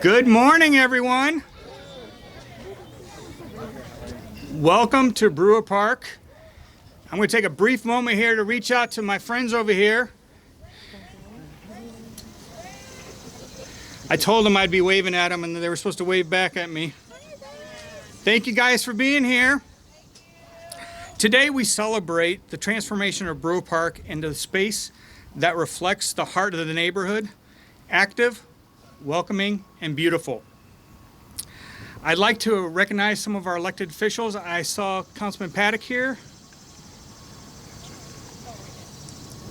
Good morning, everyone. Welcome to Brewer Park. I'm going to take a brief moment here to reach out to my friends over here. I told them I'd be waving at them, and they were supposed to wave back at me. Thank you guys for being here. Today we celebrate the transformation of Brewer Park into a space that reflects the heart of the neighborhood, active, welcoming, and beautiful. I'd like to recognize some of our elected officials. I saw Councilman Paddock here.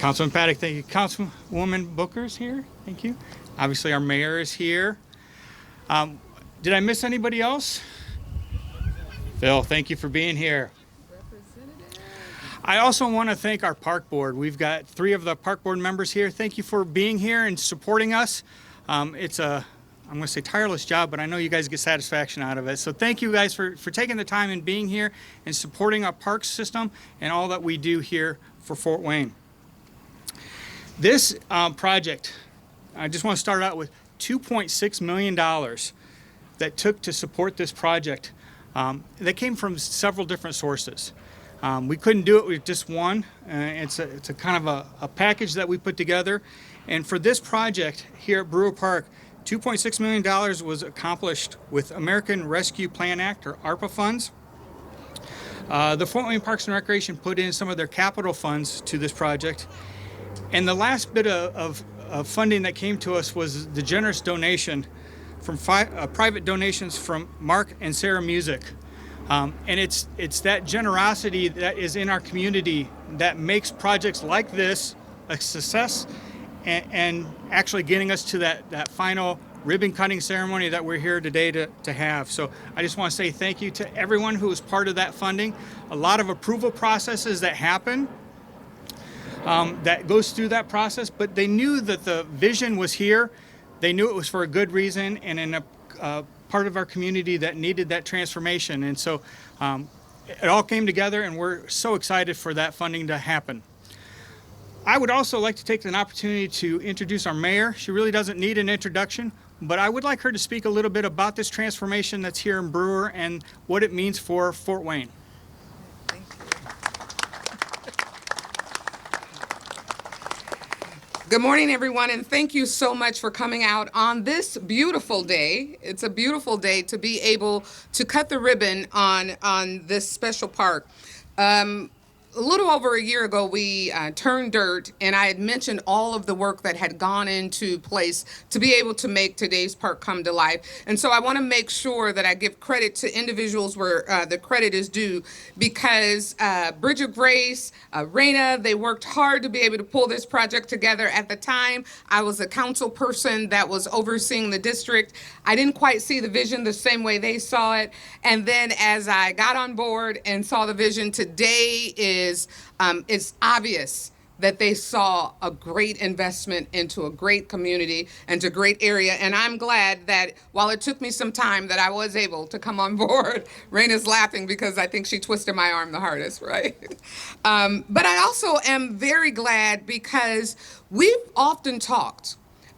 Councilman Paddock, thank you. Councilwoman Booker's here, thank you. Obviously our mayor is here. Did I miss anybody else? Phil, thank you for being here. I also want to thank our park board. We've got 3 of the park board members here. Thank you for being here and supporting us. It's a, I'm going to say tireless job, but I know you guys get satisfaction out of it. So thank you guys for taking the time and being here and supporting our park system and all that we do here for Fort Wayne. This project, I just want to start out with $2.6 million that took to support this project. That came from several different sources. We couldn't do it with just one. It's a kind of a package that we put together. And for this project here at Brewer Park, $2.6 million was accomplished with American Rescue Plan Act, or ARPA funds. The Fort Wayne Parks and Recreation put in some of their capital funds to this project. And the last bit of funding that came to us was the generous donation from private donations from Mark and Sarah Music. And it's that generosity that is in our community that makes projects like this a success and actually getting us to that final ribbon cutting ceremony that we're here today to have. So I just want to say thank you to everyone who was part of that funding. A lot of approval processes that happen that goes through that process, but they knew that the vision was here. They knew it was for a good reason and in a part of our community that needed that transformation. And so it all came together, and we're so excited for that funding to happen. I would also like to take an opportunity to introduce our mayor. She really doesn't need an introduction, but I would like her to speak a little bit about this transformation that's here in Brewer and what it means for Fort Wayne. Good morning, everyone, and thank you so much for coming out on this beautiful day. It's a beautiful day to be able to cut the ribbon on this special park. A little over a year ago, we turned dirt, and I had mentioned all of the work that had gone into place to be able to make today's park come to life. And so I want to make sure that I give credit to individuals where the credit is due, because Bridget Grace, Raina, they worked hard to be able to pull this project together. At the time, I was a council person that was overseeing the district. I didn't quite see the vision the same way they saw it. And then as I got on board and saw the vision, today it's obvious that they saw a great investment into a great community and a great area. And I'm glad that while it took me some time, that I was able to come on board. Raina's laughing because I think she twisted my arm the hardest, right? But I also am very glad because we've often talked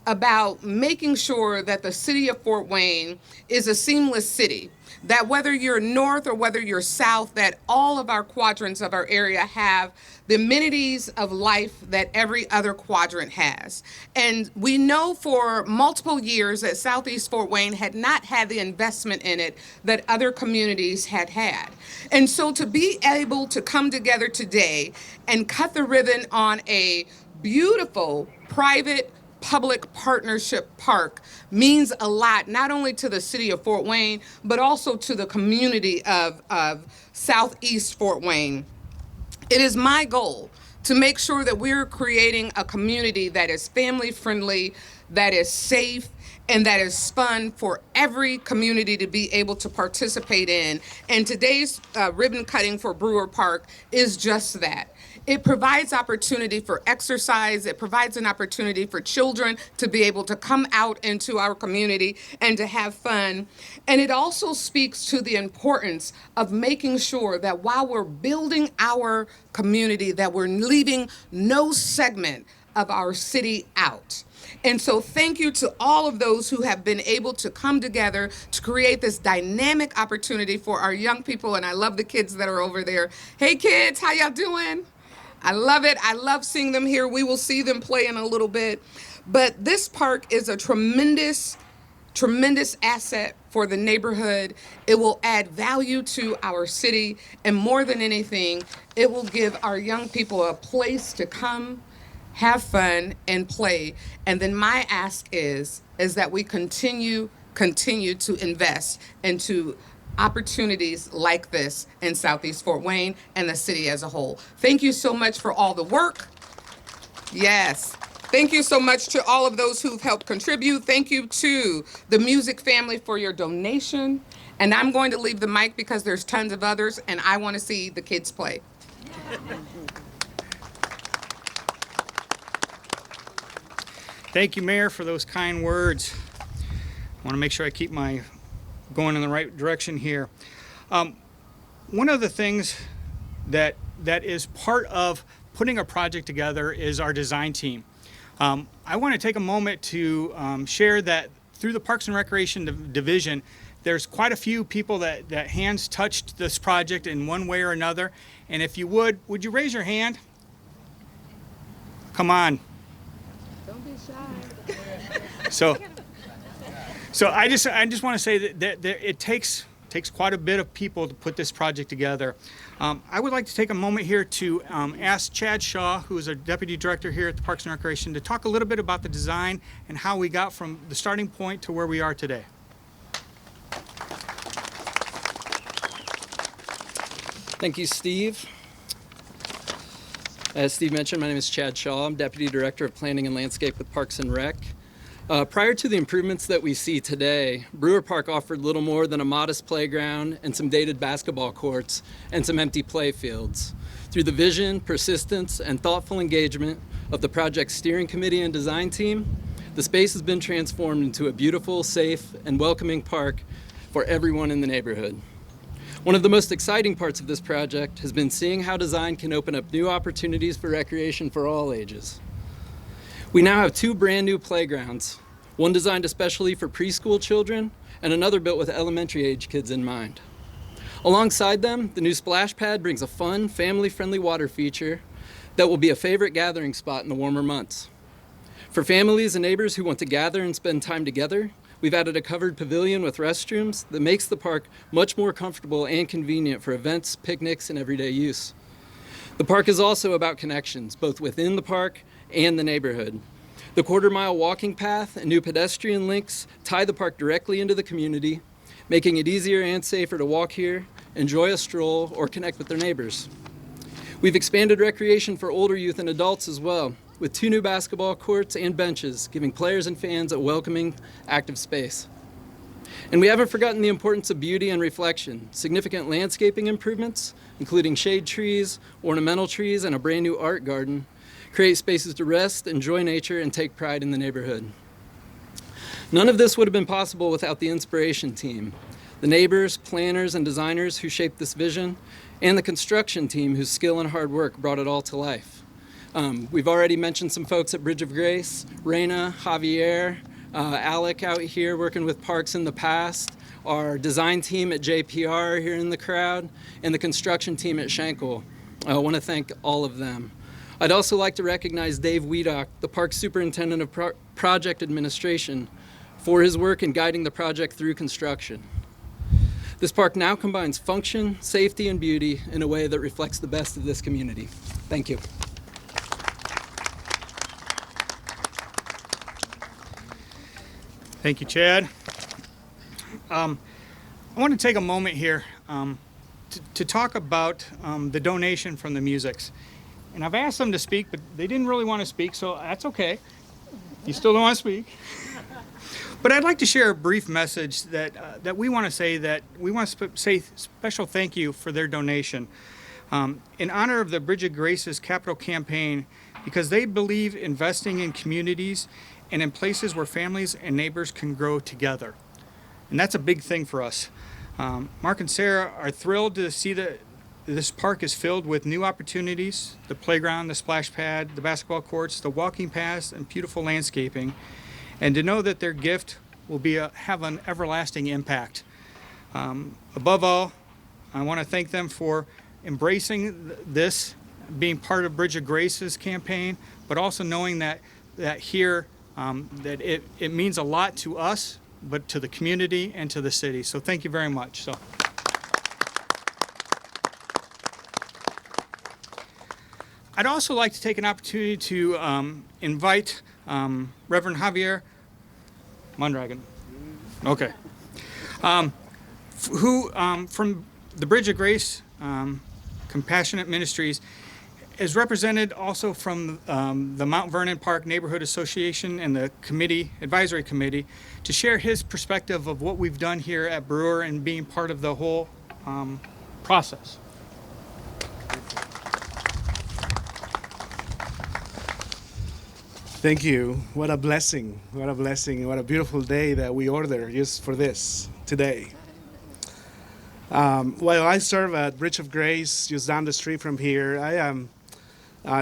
about making sure that the city of Fort Wayne is a seamless city, that whether you're north or whether you're south, that all of our quadrants of our area have the amenities of life that every other quadrant has. And we know for multiple years that Southeast Fort Wayne had not had the investment in it that other communities had had. And so to be able to come together today and cut the ribbon on a beautiful private public partnership park means a lot, not only to the city of Fort Wayne, but also to the community of Southeast Fort Wayne. It is my goal to make sure that we're creating a community that is family friendly, that is safe, and that is fun for every community to be able to participate in. And today's ribbon cutting for Brewer Park is just that. It provides opportunity for exercise. It provides an opportunity for children to be able to come out into our community and to have fun. And it also speaks to the importance of making sure that while we're building our community, that we're leaving no segment of our city out. And so thank you to all of those who have been able to come together to create this dynamic opportunity for our young people. And I love the kids that are over there. Hey kids, how y'all doing? I love it. I love seeing them here. We will see them play in a little bit. But this park is a tremendous asset for the neighborhood. It will add value to our city. And more than anything, it will give our young people a place to come, have fun, and play. And then my ask is that we continue to invest into opportunities like this in Southeast Fort Wayne and the city as a whole. Thank you so much for all the work. Yes. Thank you so much to all of those who've helped contribute. Thank you to the music family for your donation. And I'm going to leave the mic because there's tons of others and I want to see the kids play. Thank you, Mayor, for those kind words. I want to make sure I keep my going in the right direction here. One of the things that is part of putting a project together is our design team. I want to take a moment to share that through the Parks and Recreation Division, there's quite a few people that hands touched this project in one way or another. And if you would you raise your hand? Come on. Don't be shy. So I just want to say that it takes quite a bit of people to put this project together. I would like to take a moment here to ask Chad Shaw, who is our Deputy Director here at the Parks and Recreation, to talk a little bit about the design and how we got from the starting point to where we are today. Thank you, Steve. As Steve mentioned, my name is Chad Shaw. I'm Deputy Director of Planning and Landscape with Parks and Rec. Prior to the improvements that we see today, Brewer Park offered little more than a modest playground and some dated basketball courts and some empty play fields. Through the vision, persistence, and thoughtful engagement of the project's steering committee and design team, the space has been transformed into a beautiful, safe, and welcoming park for everyone in the neighborhood. One of the most exciting parts of this project has been seeing how design can open up new opportunities for recreation for all ages. We now have 2 brand new playgrounds, one designed especially for preschool children and another built with elementary age kids in mind. Alongside them, the new splash pad brings a fun, family-friendly water feature that will be a favorite gathering spot in the warmer months. For families and neighbors who want to gather and spend time together, we've added a covered pavilion with restrooms that makes the park much more comfortable and convenient for events, picnics, and everyday use. The park is also about connections, both within the park and the neighborhood. The quarter-mile walking path and new pedestrian links tie the park directly into the community, making it easier and safer to walk here, enjoy a stroll, or connect with their neighbors. We've expanded recreation for older youth and adults as well, with 2 new basketball courts and benches, giving players and fans a welcoming, active space. And we haven't forgotten the importance of beauty and reflection. Significant landscaping improvements, including shade trees, ornamental trees, and a brand new art garden, create spaces to rest, enjoy nature, and take pride in the neighborhood. None of this would have been possible without the inspiration team, the neighbors, planners, and designers who shaped this vision, and the construction team whose skill and hard work brought it all to life. We've already mentioned some folks at Bridge of Grace, Reina, Javier, Alec out here working with parks in the past, our design team at JPR here in the crowd, and the construction team at Schenkel. I want to thank all of them. I'd also like to recognize Dave Wiedock, the Park Superintendent of Project Administration, for his work in guiding the project through construction. This park now combines function, safety, and beauty in a way that reflects the best of this community. Thank you. Thank you, Chad. I want to take a moment here to talk about the donation from the Musics. And I've asked them to speak, but they didn't really want to speak, so that's okay. You still don't want to speak. But I'd like to share a brief message that we want to say say special thank you for their donation in honor of the Bridge of Grace's capital campaign, because they believe investing in communities and in places where families and neighbors can grow together. And that's a big thing for us. Mark and Sarah are thrilled to see this park is filled with new opportunities, the playground, the splash pad, the basketball courts, the walking paths, and beautiful landscaping, and to know that their gift will have an everlasting impact. Above all, I want to thank them for embracing this, being part of Bridge of Grace's campaign, but also knowing that here, that it means a lot to us, but to the community and to the city. So thank you very much. So. I'd also like to take an opportunity to invite Reverend Javier Mondragon. Okay. Who, from the Bridge of Grace Compassionate Ministries, is represented also from the Mount Vernon Park Neighborhood Association and the advisory committee, to share his perspective of what we've done here at Brewer and being part of the whole process. Thank you. What a blessing. What a blessing. What a beautiful day that we order just for this today. While I serve at Bridge of Grace, just down the street from here, I am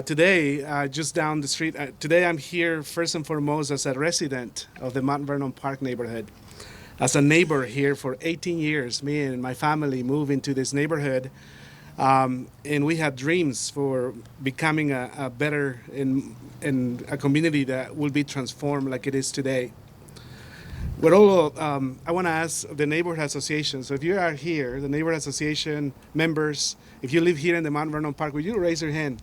today just down the street. Today I'm here first and foremost as a resident of the Mount Vernon Park neighborhood. As a neighbor here for 18 years, me and my family moved into this neighborhood, and we had dreams for becoming a better in a community that will be transformed like it is today. But all, I want to ask the neighborhood association. So if you are here, the neighborhood association members, if you live here in the Mount Vernon Park, would you raise your hand?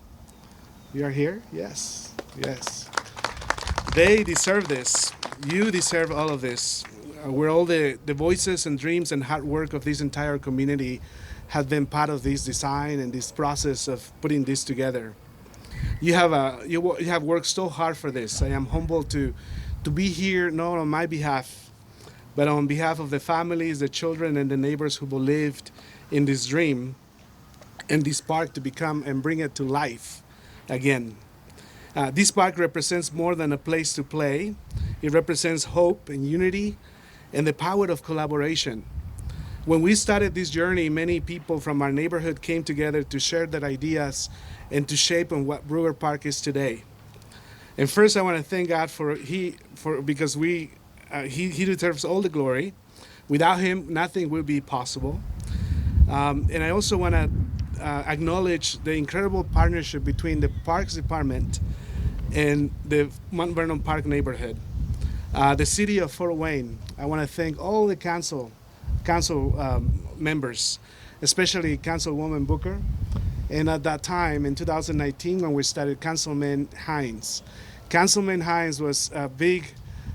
You are here? Yes. Yes. They deserve this. You deserve all of this. Where all the voices and dreams and hard work of this entire community have been part of this design and this process of putting this together. You have worked so hard for this. I am humbled to be here, not on my behalf, but on behalf of the families, the children, and the neighbors who believed in this dream and this park to become and bring it to life again. This park represents more than a place to play. It represents hope and unity and the power of collaboration. When we started this journey, many people from our neighborhood came together to share their ideas and to shape on what Brewer Park is today. And first, I want to thank God because He deserves all the glory. Without Him, nothing will be possible. And I also want to acknowledge the incredible partnership between the Parks Department and the Mount Vernon Park neighborhood. The city of Fort Wayne, I want to thank all the council members, especially Councilwoman Booker. And at that time, in 2019, when we started, Councilman Hines. Councilman Hines was a big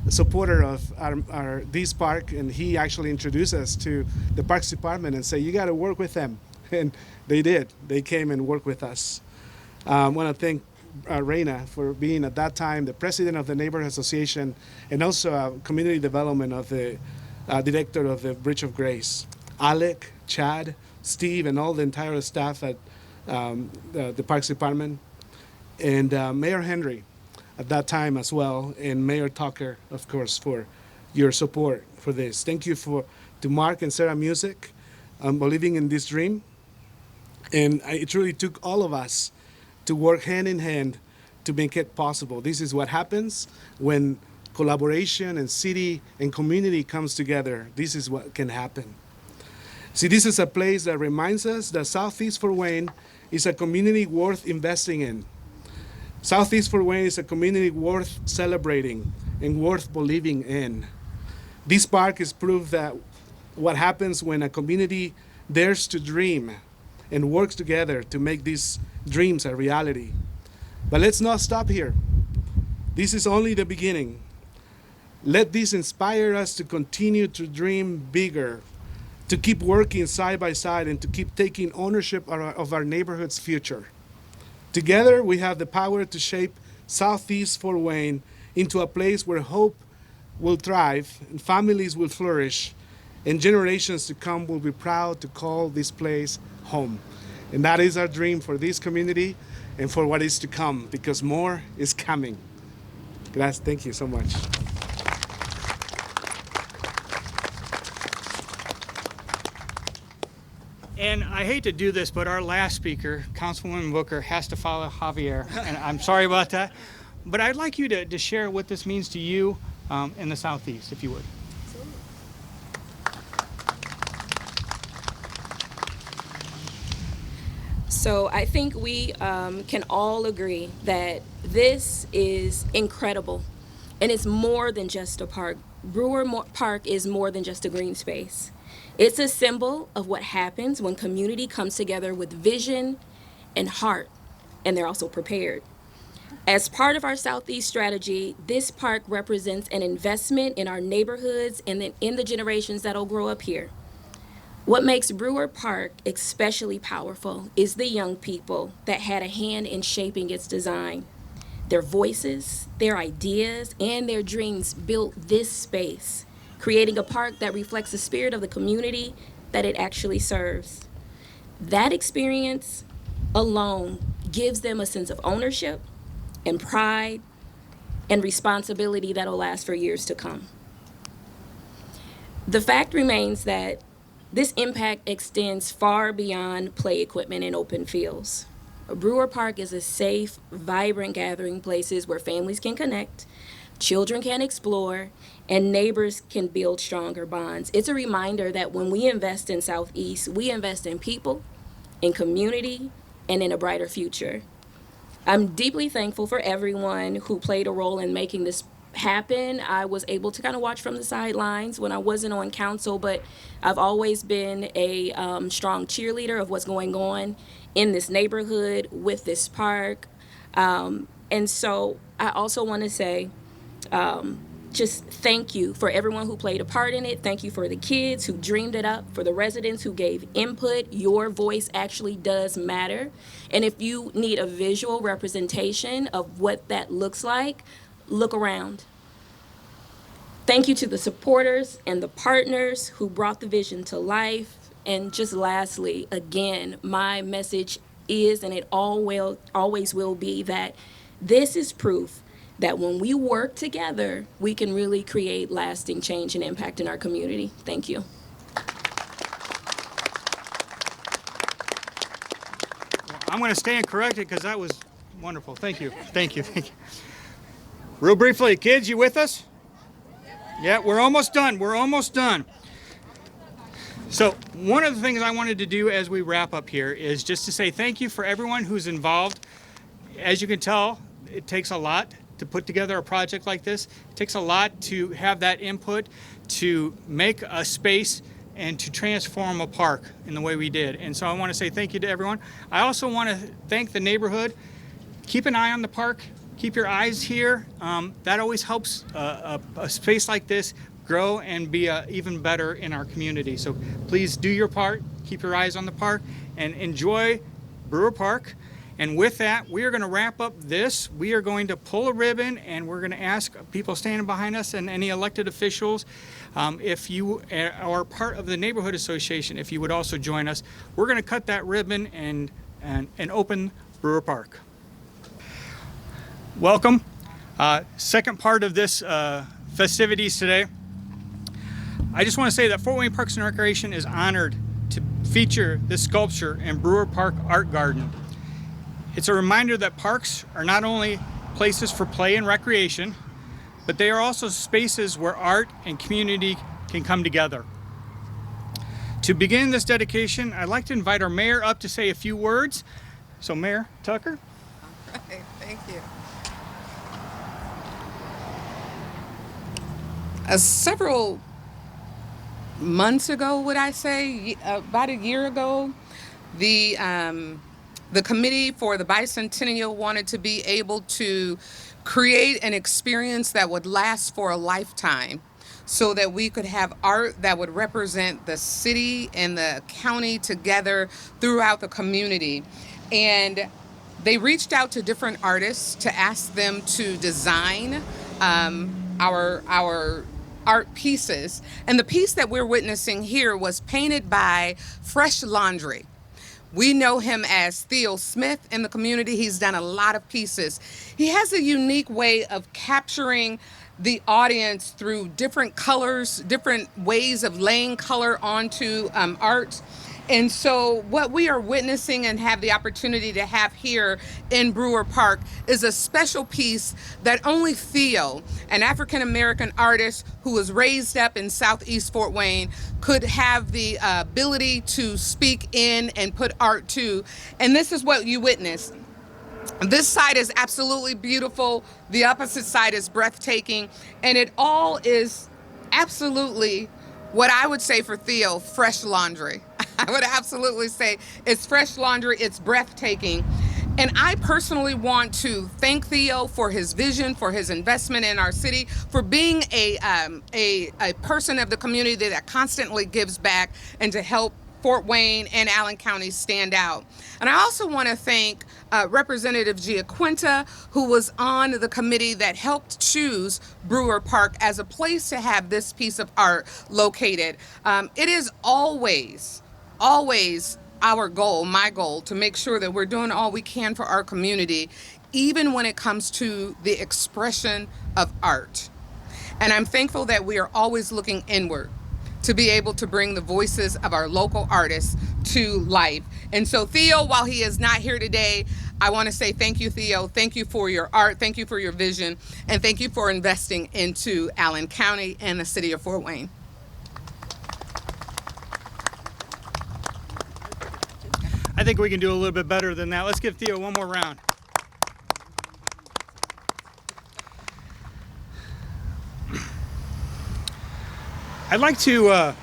supporter of this park, and he actually introduced us to the Parks Department and said, you got to work with them. And they did. They came and worked with us. I want to thank Reina for being at that time the president of the Neighborhood Association and also community development of the director of the Bridge of Grace. Alec, Chad, Steve, and all the entire staff at the Parks Department, and Mayor Henry at that time as well, and Mayor Tucker, of course, for your support for this. Thank you to Mark and Sarah Music believing in this dream. And it really took all of us to work hand in hand to make it possible. This is what happens when collaboration and city and community comes together. This is what can happen. See, this is a place that reminds us that Southeast Fort Wayne is a community worth investing in. Southeast Fort Wayne is a community worth celebrating and worth believing in. This park is proof that what happens when a community dares to dream and works together to make these dreams a reality. But let's not stop here. This is only the beginning. Let this inspire us to continue to dream bigger, to keep working side by side, and to keep taking ownership of our neighborhood's future. Together, we have the power to shape Southeast Fort Wayne into a place where hope will thrive, and families will flourish, and generations to come will be proud to call this place home. And that is our dream for this community and for what is to come, because more is coming. Gracias. Thank you so much. And I hate to do this, but our last speaker, Councilwoman Booker, has to follow Javier, and I'm sorry about that. But I'd like you to share what this means to you in the Southeast, if you would. So I think we can all agree that this is incredible, and it's more than just a park. Brewer Park is more than just a green space. It's a symbol of what happens when community comes together with vision and heart, and they're also prepared. As part of our Southeast strategy, this park represents an investment in our neighborhoods and in the generations that'll grow up here. What makes Brewer Park especially powerful is the young people that had a hand in shaping its design. Their voices, their ideas, and their dreams built this space, creating a park that reflects the spirit of the community that it actually serves. That experience alone gives them a sense of ownership and pride and responsibility that'll last for years to come. The fact remains that this impact extends far beyond play equipment and open fields. Brewer Park is a safe, vibrant gathering places where families can connect, children can explore, and neighbors can build stronger bonds. It's a reminder that when we invest in Southeast, we invest in people, in community, and in a brighter future. I'm deeply thankful for everyone who played a role in making this happen. I was able to kind of watch from the sidelines when I wasn't on council, but I've always been a strong cheerleader of what's going on in this neighborhood with this park. And so I also want to say, just thank you for everyone who played a part in it. Thank you for the kids who dreamed it up, for the residents who gave input. Your voice actually does matter. And if you need a visual representation of what that looks like, look around. Thank you to the supporters and the partners who brought the vision to life. And just lastly, again, my message is, and it always will be, that this is proof that when we work together, we can really create lasting change and impact in our community. Thank you. I'm going to stand corrected because that was wonderful. Thank you. Thank you. Thank you. Real briefly, kids, you with us? Yeah, we're almost done. We're almost done. So one of the things I wanted to do as we wrap up here is just to say thank you for everyone who's involved. As you can tell, it takes a lot to put together a project like this. It takes a lot to have that input to make a space and to transform a park in the way we did. And so I want to say thank you to everyone. I also want to thank the neighborhood. Keep an eye on the park. Keep your eyes here. That always helps a space like this grow and be even better in our community. So please do your part, keep your eyes on the park, and enjoy Brewer Park. And with that, we are going to wrap up this. We are going to pull a ribbon, and we're going to ask people standing behind us and any elected officials, if you are part of the neighborhood association, if you would also join us. We're going to cut that ribbon and open Brewer Park. Welcome. Second part of this festivities today. I just want to say that Fort Wayne Parks and Recreation is honored to feature this sculpture in Brewer Park Art Garden. It's a reminder that parks are not only places for play and recreation, but they are also spaces where art and community can come together. To begin this dedication, I'd like to invite our mayor up to say a few words. So Mayor Tucker. All right, thank you. Several months ago, would I say, about a year ago, the committee for the Bicentennial wanted to be able to create an experience that would last for a lifetime so that we could have art that would represent the city and the county together throughout the community. And they reached out to different artists to ask them to design our art pieces. And the piece that we're witnessing here was painted by Fresh Laundry. We know him as Theo Smith in the community. He's done a lot of pieces. He has a unique way of capturing the audience through different colors, different ways of laying color onto art. And so what we are witnessing and have the opportunity to have here in Brewer Park is a special piece that only Theo, an African-American artist who was raised up in Southeast Fort Wayne, could have the ability to speak in and put art to. And this is what you witness. This side is absolutely beautiful. The opposite side is breathtaking. And it all is absolutely what I would say for Theo, fresh laundry. I would absolutely say it's fresh laundry, it's breathtaking. And I personally want to thank Theo for his vision, for his investment in our city, for being a person of the community that constantly gives back and to help Fort Wayne and Allen County stand out. And I also want to thank Representative Giaquinta, who was on the committee that helped choose Brewer Park as a place to have this piece of art located. It is always our goal, my goal, to make sure that we're doing all we can for our community, even when it comes to the expression of art. And I'm thankful that we are always looking inward to be able to bring the voices of our local artists to life. And so Theo, while he is not here today, I want to say thank you, Theo. Thank you for your art. Thank you for your vision. And thank you for investing into Allen County and the city of Fort Wayne. I think we can do a little bit better than that. Let's give Theo one more round. I'd like to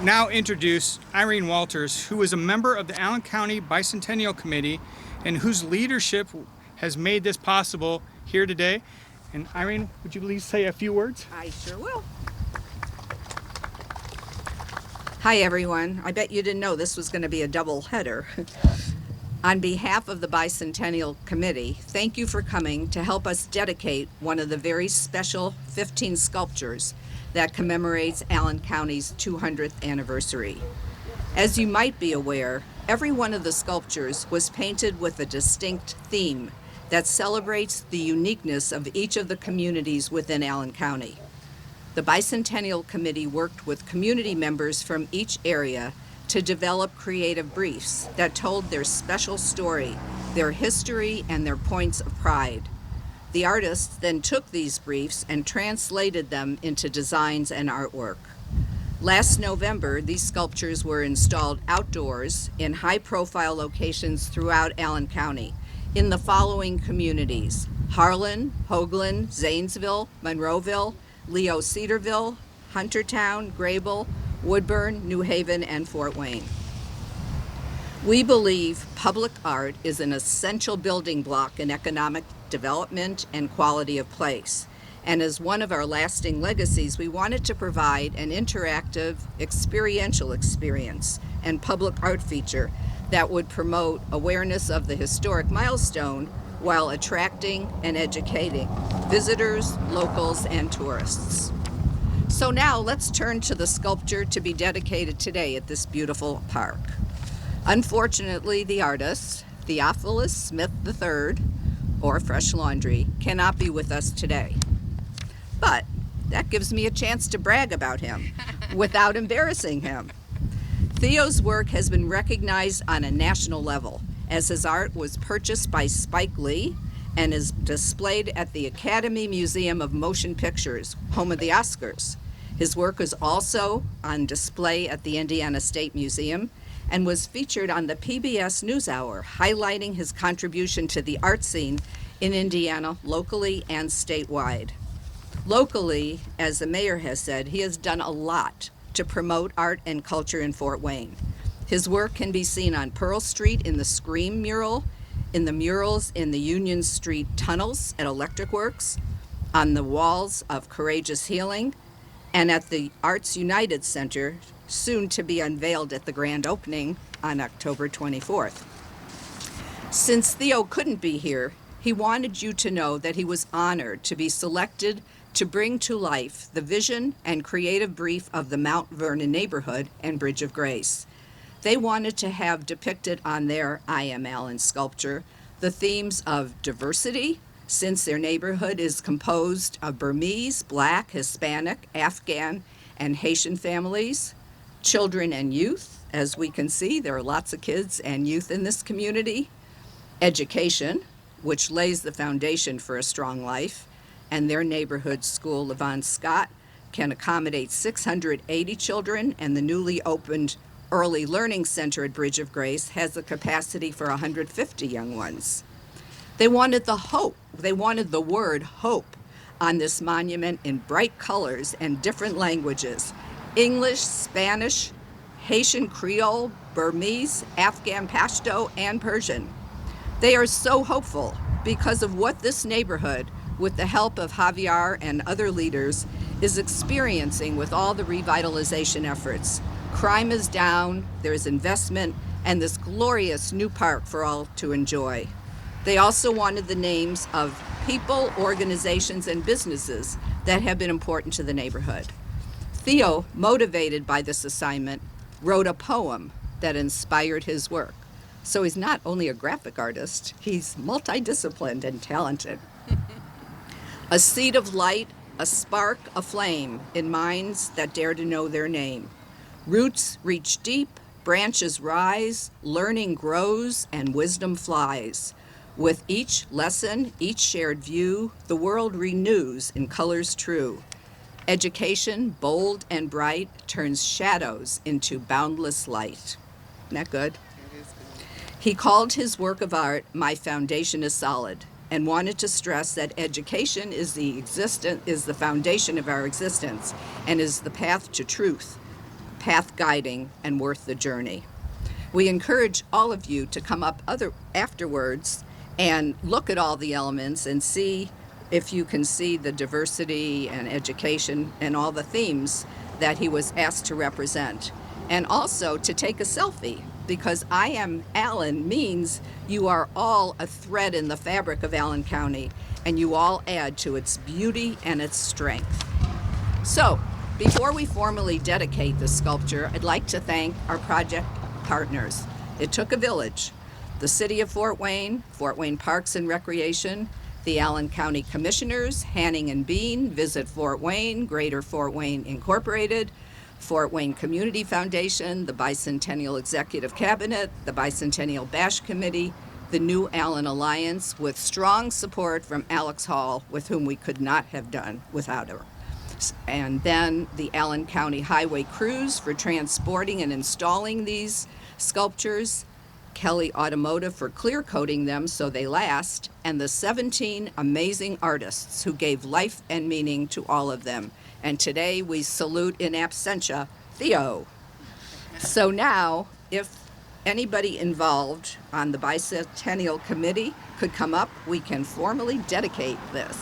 now introduce Irene Walters, who is a member of the Allen County Bicentennial Committee and whose leadership has made this possible here today. And Irene, would you please say a few words? I sure will. Hi, everyone. I bet you didn't know this was going to be a double header. On behalf of the Bicentennial Committee, thank you for coming to help us dedicate one of the very special 15 sculptures that commemorates Allen County's 200th anniversary. As you might be aware, every one of the sculptures was painted with a distinct theme that celebrates the uniqueness of each of the communities within Allen County. The Bicentennial Committee worked with community members from each area to develop creative briefs that told their special story, their history, and their points of pride. The artists then took these briefs and translated them into designs and artwork. Last November, these sculptures were installed outdoors in high-profile locations throughout Allen County in the following communities: Harlan, Hoagland, Zanesville, Monroeville, Leo Cedarville, Huntertown, Grable, Woodburn, New Haven, and Fort Wayne. We believe public art is an essential building block in economic development and quality of place. And as one of our lasting legacies, we wanted to provide an interactive, experiential experience and public art feature that would promote awareness of the historic milestone while attracting and educating visitors, locals, and tourists. So now let's turn to the sculpture to be dedicated today at this beautiful park. Unfortunately, the artist, Theophilus Smith III, or Fresh Laundry, cannot be with us today. But that gives me a chance to brag about him without embarrassing him. Theo's work has been recognized on a national level, as his art was purchased by Spike Lee and is displayed at the Academy Museum of Motion Pictures, home of the Oscars. His work is also on display at the Indiana State Museum and was featured on the PBS NewsHour, highlighting his contribution to the art scene in Indiana, locally and statewide. Locally, as the mayor has said, he has done a lot to promote art and culture in Fort Wayne. His work can be seen on Pearl Street in the Scream mural, in the murals in the Union Street tunnels at Electric Works, on the walls of Courageous Healing, and at the Arts United Center, soon to be unveiled at the grand opening on October 24th. Since Theo couldn't be here, he wanted you to know that he was honored to be selected to bring to life the vision and creative brief of the Mount Vernon neighborhood and Bridge of Grace. They wanted to have depicted on their I Am Allen sculpture the themes of diversity, since their neighborhood is composed of Burmese, Black, Hispanic, Afghan, and Haitian families, Children and youth, as we can see, there are lots of kids and youth in this community. Education, which lays the foundation for a strong life, and their neighborhood school, Levon Scott, can accommodate 680 children, and the newly opened Early Learning Center at Bridge of Grace has the capacity for 150 young ones. They wanted the word hope on this monument in bright colors and different languages: English, Spanish, Haitian Creole, Burmese, Afghan Pashto, and Persian. They are so hopeful because of what this neighborhood, with the help of Javier and other leaders, is experiencing with all the revitalization efforts. Crime is down, there's investment, and this glorious new park for all to enjoy. They also wanted the names of people, organizations, and businesses that have been important to the neighborhood. Theo, motivated by this assignment, wrote a poem that inspired his work. So he's not only a graphic artist, he's multidisciplined and talented. A seed of light, a spark, a flame in minds that dare to know their name. Roots reach deep, branches rise, learning grows, and wisdom flies. With each lesson, each shared view, the world renews in colors true. Education, bold and bright, turns shadows into boundless light. Isn't that good? He called his work of art, "My Foundation is Solid," and wanted to stress that education is the foundation of our existence and is the path to truth, path guiding, and worth the journey. We encourage all of you to come up afterwards and look at all the elements and see if you can see the diversity and education and all the themes that he was asked to represent. And also to take a selfie, because "I am Allen" means you are all a thread in the fabric of Allen County, and you all add to its beauty and its strength. So, before we formally dedicate the sculpture, I'd like to thank our project partners. It took a village: the City of Fort Wayne Parks and Recreation, the Allen County Commissioners, Hanning and Bean, Visit Fort Wayne, Greater Fort Wayne Incorporated, Fort Wayne Community Foundation, the Bicentennial Executive Cabinet, the Bicentennial Bash Committee, the New Allen Alliance, with strong support from Alex Hall, with whom we could not have done without her. And then the Allen County Highway Crews for transporting and installing these sculptures, Kelly Automotive for clear coating them so they last, and the 17 amazing artists who gave life and meaning to all of them. And today we salute in absentia Theo. So now, if anybody involved on the Bicentennial Committee could come up, we can formally dedicate this.